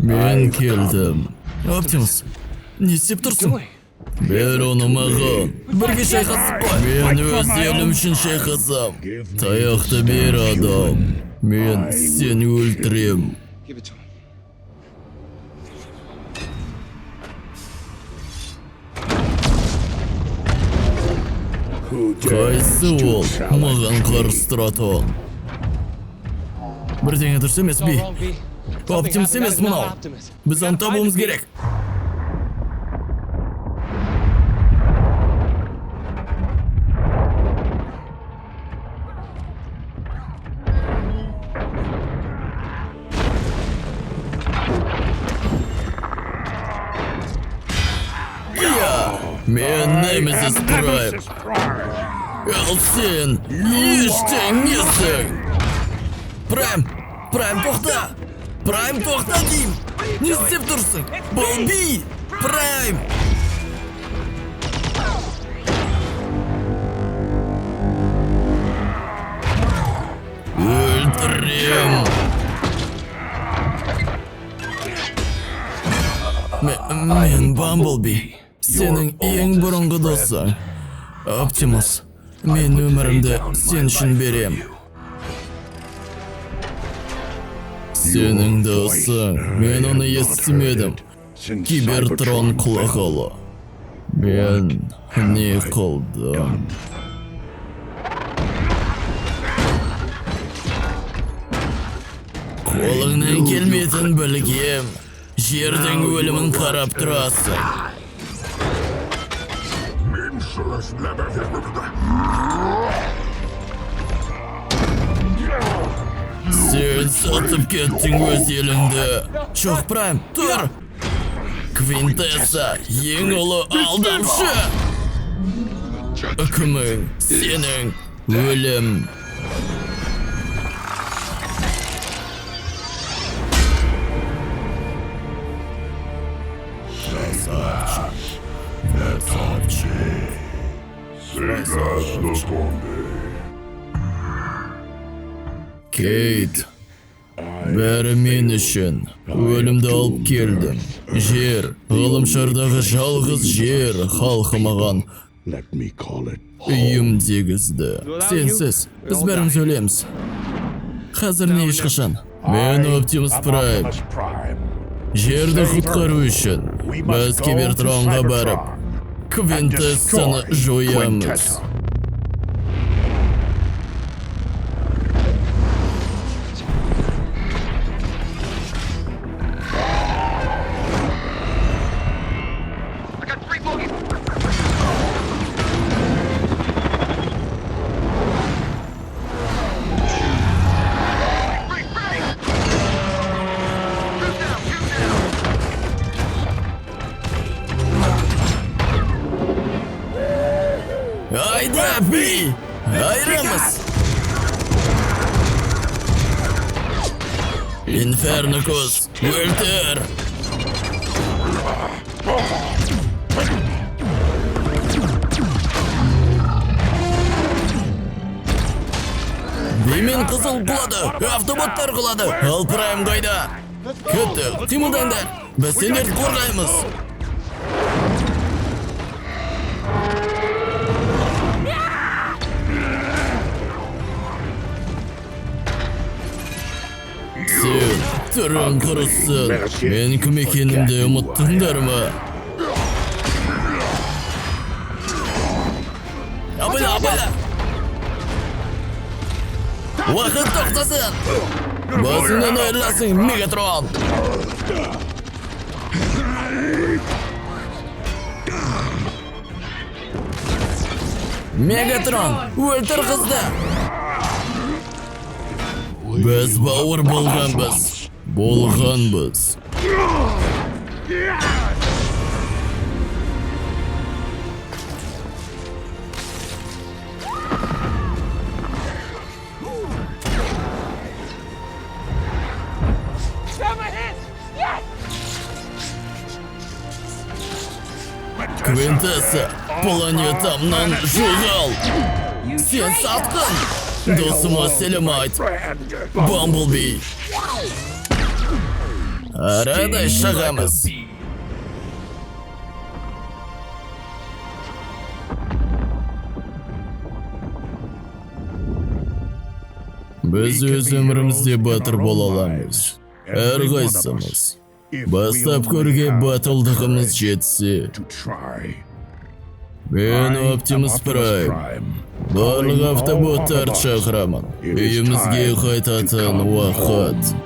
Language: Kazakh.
Мен келдім. Оптимус, не істеп тұрсың? Бер оны маған. Бірге шайқасып қой. Мен өз елім үшін шайқасам. Таяқты бер, адам. Мен сені өлтірем. Қайсы ол? Маған қарсы тұратын. Бірдеңе дұрыс емес, Би. Оптимус емес мынау. Біз оны табуымыз керек. Мен Немезис Прайм. Ал сен ештеңесің. Прайм тоқта. Прайм тоқта дейм. Не істеп тұрсың? Бұл Би. Прайм. Өлтірем. Мен Бамблби. Сенің ең бұрынғы досың. Оптимус, мен өмірімді сен үшін берем. Сенің досың, мен оны естімедім. Кибертрон құлағалы. Мен не қылдым? Қолыңнан келметін білгем. Жердің өлімін қарап тұрасың. Сен сатып кеттің өз еліңді. Жоқ, Прайм, тұр! Квинтесса, ең ұлы алдамшы! Үкімің, сенің өлім. Кейт, бәрі мен үшін. Өлімді алып келдім. Жер, ғаламшардағы жалғыз жер халқы маған үйім дегізді. Сенсіз, біз бәріміз өлеміз. Қазір не ешқашан. Мен Оптимус Прайм. Жерді құтқару үшін біз Кибертронға барып Квинтессаны жоямыз. Айда, Би! Айрамыз! Инферникус, өлтір! Бимен қызыл құлады, автоботтар құлады, ал Прайм қайда? Күтті, қимылдаңдар, біз сендерді қорғаймыз. Сен, түрің құрысын. Мен кім екенімді ұмыттыңдар ма? Абайла! Уақыт тоқтасын! Басыңнан айырыласың, Мегатрон! Мегатрон, өлтір қызды! Біз бауыр болғанбыз. Квинтесса, планетамнан жоғал! Сен сатқын! Досыма сәлем айт! Бамблби! Арадай шығамыз. Біз өз өмірімізде батыр бола аламыз. Әрқайсымыз. Бастап көрге батылдығымыз жетсе. Мен Оптимус Прайм. Барлық автоботтарды шақырамын. Үйімізге қайтатын уақыт.